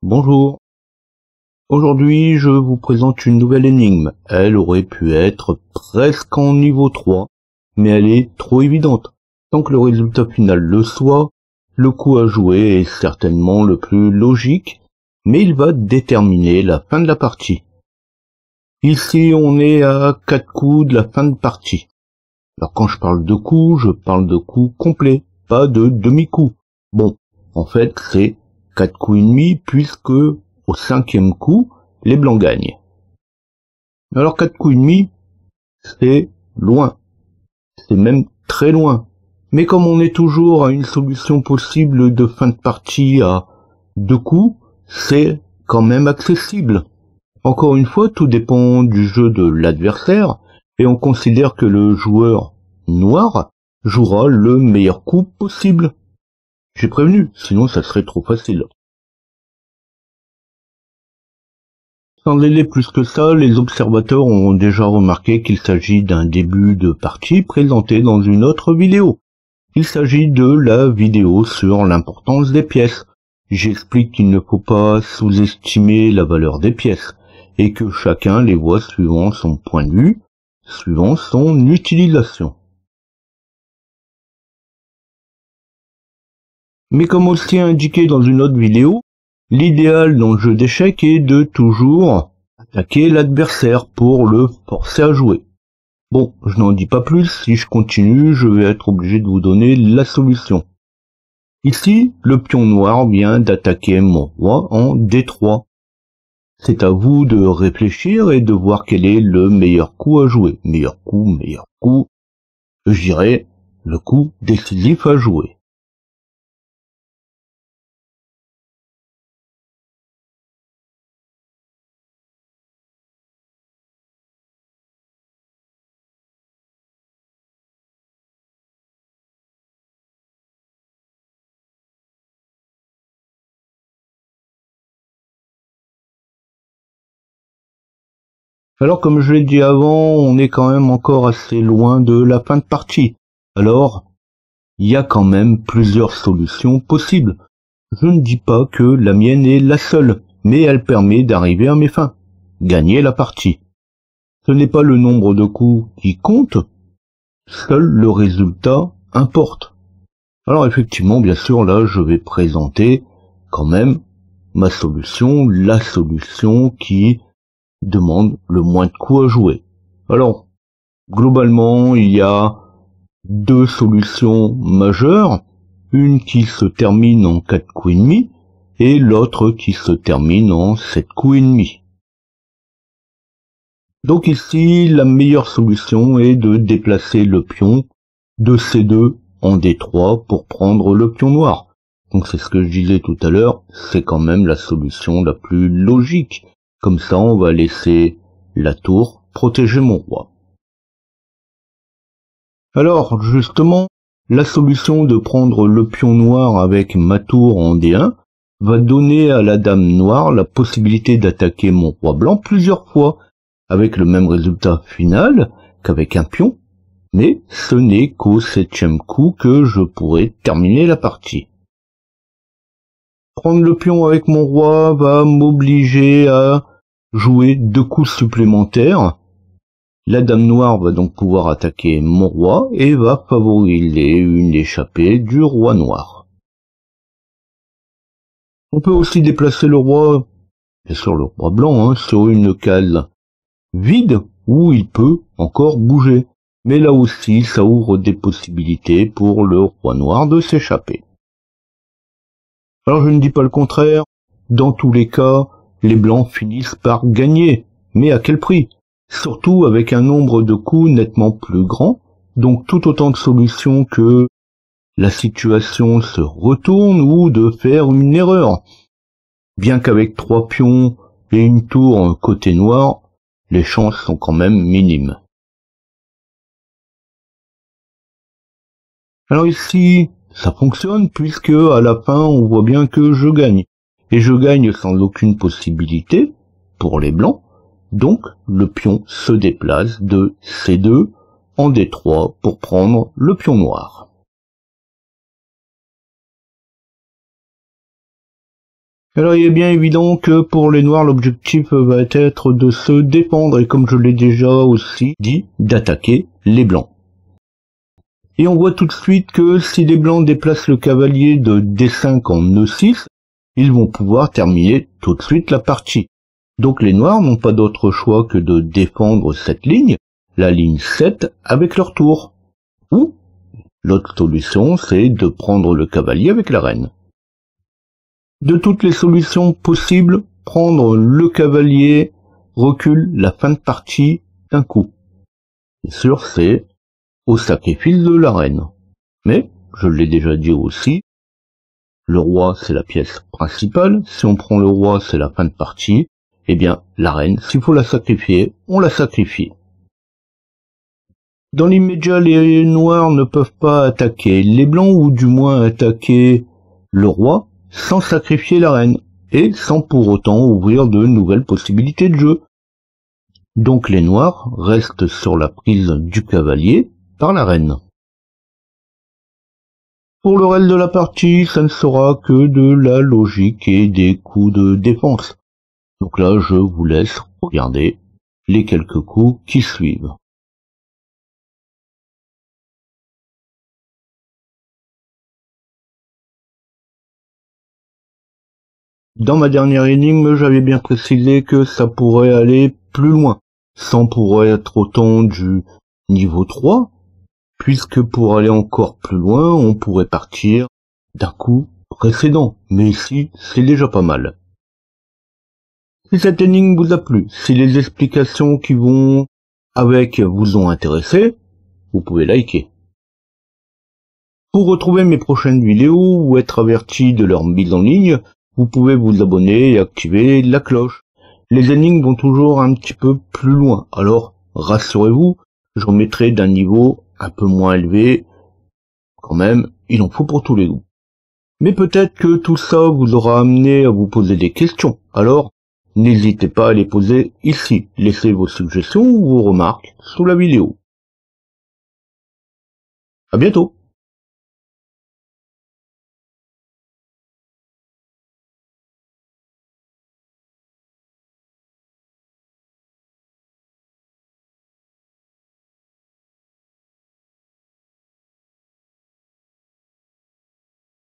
Bonjour. Aujourd'hui, je vous présente une nouvelle énigme. Elle aurait pu être presque en niveau 3, mais elle est trop évidente. Tant que le résultat final le soit, le coup à jouer est certainement le plus logique, mais il va déterminer la fin de la partie. Ici, on est à 4 coups de la fin de partie. Alors quand je parle de coups, je parle de coups complets, pas de demi-coups. Bon, en fait, c'est 4 coups et demi, puisque au 5e coup, les blancs gagnent. Alors 4 coups et demi, c'est loin. C'est même très loin. Mais comme on est toujours à une solution possible de fin de partie à 2 coups, c'est quand même accessible. Encore une fois, tout dépend du jeu de l'adversaire, et on considère que le joueur noir jouera le meilleur coup possible. J'ai prévenu, sinon ça serait trop facile. Sans délai plus que ça, les observateurs ont déjà remarqué qu'il s'agit d'un début de partie présenté dans une autre vidéo. Il s'agit de la vidéo sur l'importance des pièces. J'explique qu'il ne faut pas sous-estimer la valeur des pièces, et que chacun les voit suivant son point de vue, suivant son utilisation. Mais comme aussi indiqué dans une autre vidéo, l'idéal dans le jeu d'échecs est de toujours attaquer l'adversaire pour le forcer à jouer. Bon, je n'en dis pas plus, si je continue, je vais être obligé de vous donner la solution. Ici, le pion noir vient d'attaquer mon roi en D3. C'est à vous de réfléchir et de voir quel est le meilleur coup à jouer. Meilleur coup, je dirais le coup décisif à jouer. Alors comme je l'ai dit avant, on est quand même encore assez loin de la fin de partie. Alors, il y a quand même plusieurs solutions possibles. Je ne dis pas que la mienne est la seule, mais elle permet d'arriver à mes fins. Gagner la partie. Ce n'est pas le nombre de coups qui compte, seul le résultat importe. Alors effectivement, bien sûr, là, je vais présenter quand même ma solution, la solution qui demande le moins de coups à jouer. Alors, globalement, il y a deux solutions majeures, une qui se termine en 4 coups et demi, et l'autre qui se termine en 7 coups et demi. Donc ici, la meilleure solution est de déplacer le pion de C2 en D3 pour prendre le pion noir. Donc c'est ce que je disais tout à l'heure, c'est quand même la solution la plus logique. Comme ça, on va laisser la tour protéger mon roi. Alors, justement, la solution de prendre le pion noir avec ma tour en D1 va donner à la dame noire la possibilité d'attaquer mon roi blanc plusieurs fois, avec le même résultat final qu'avec un pion, mais ce n'est qu'au 7e coup que je pourrai terminer la partie. Prendre le pion avec mon roi va m'obliger à jouer 2 coups supplémentaires. La dame noire va donc pouvoir attaquer mon roi et va favoriser une échappée du roi noir. On peut aussi déplacer le roi, bien sûr le roi blanc, sur une case vide où il peut encore bouger. Mais là aussi, ça ouvre des possibilités pour le roi noir de s'échapper. Alors je ne dis pas le contraire, dans tous les cas, les blancs finissent par gagner. Mais à quel prix? Surtout avec un nombre de coups nettement plus grand, donc tout autant de solutions que la situation se retourne ou de faire une erreur. Bien qu'avec 3 pions et une tour côté noir, les chances sont quand même minimes. Alors ici, ça fonctionne puisque à la fin on voit bien que je gagne. Et je gagne sans aucune possibilité pour les blancs. Donc le pion se déplace de C2 en D3 pour prendre le pion noir. Alors il est bien évident que pour les noirs, l'objectif va être de se défendre et comme je l'ai déjà aussi dit, d'attaquer les blancs. Et on voit tout de suite que si les blancs déplacent le cavalier de D5 en E6, ils vont pouvoir terminer tout de suite la partie. Donc les noirs n'ont pas d'autre choix que de défendre cette ligne, la ligne 7, avec leur tour. Ou, l'autre solution, c'est de prendre le cavalier avec la reine. De toutes les solutions possibles, prendre le cavalier recule la fin de partie d'un coup. Bien sûr, c'est au sacrifice de la reine. Mais, je l'ai déjà dit aussi, le roi c'est la pièce principale, si on prend le roi c'est la fin de partie, eh bien la reine, s'il faut la sacrifier, on la sacrifie. Dans l'immédiat, les noirs ne peuvent pas attaquer les blancs, ou du moins attaquer le roi, sans sacrifier la reine, et sans pour autant ouvrir de nouvelles possibilités de jeu. Donc les noirs restent sur la prise du cavalier par la reine. Pour le reste de la partie, ça ne sera que de la logique et des coups de défense. Donc là, je vous laisse regarder les quelques coups qui suivent. Dans ma dernière énigme, j'avais bien précisé que ça pourrait aller plus loin, sans pour être autant du niveau 3, puisque pour aller encore plus loin, on pourrait partir d'un coup précédent, mais ici, c'est déjà pas mal. Si cette énigme vous a plu, si les explications qui vont avec vous ont intéressé, vous pouvez liker. Pour retrouver mes prochaines vidéos ou être averti de leur mise en ligne, vous pouvez vous abonner et activer la cloche. Les énigmes vont toujours un petit peu plus loin, alors rassurez-vous, j'en mettrai d'un niveau un peu moins élevé. Quand même, il en faut pour tous les goûts. Mais peut-être que tout ça vous aura amené à vous poser des questions, alors n'hésitez pas à les poser ici. Laissez vos suggestions ou vos remarques sous la vidéo. À bientôt.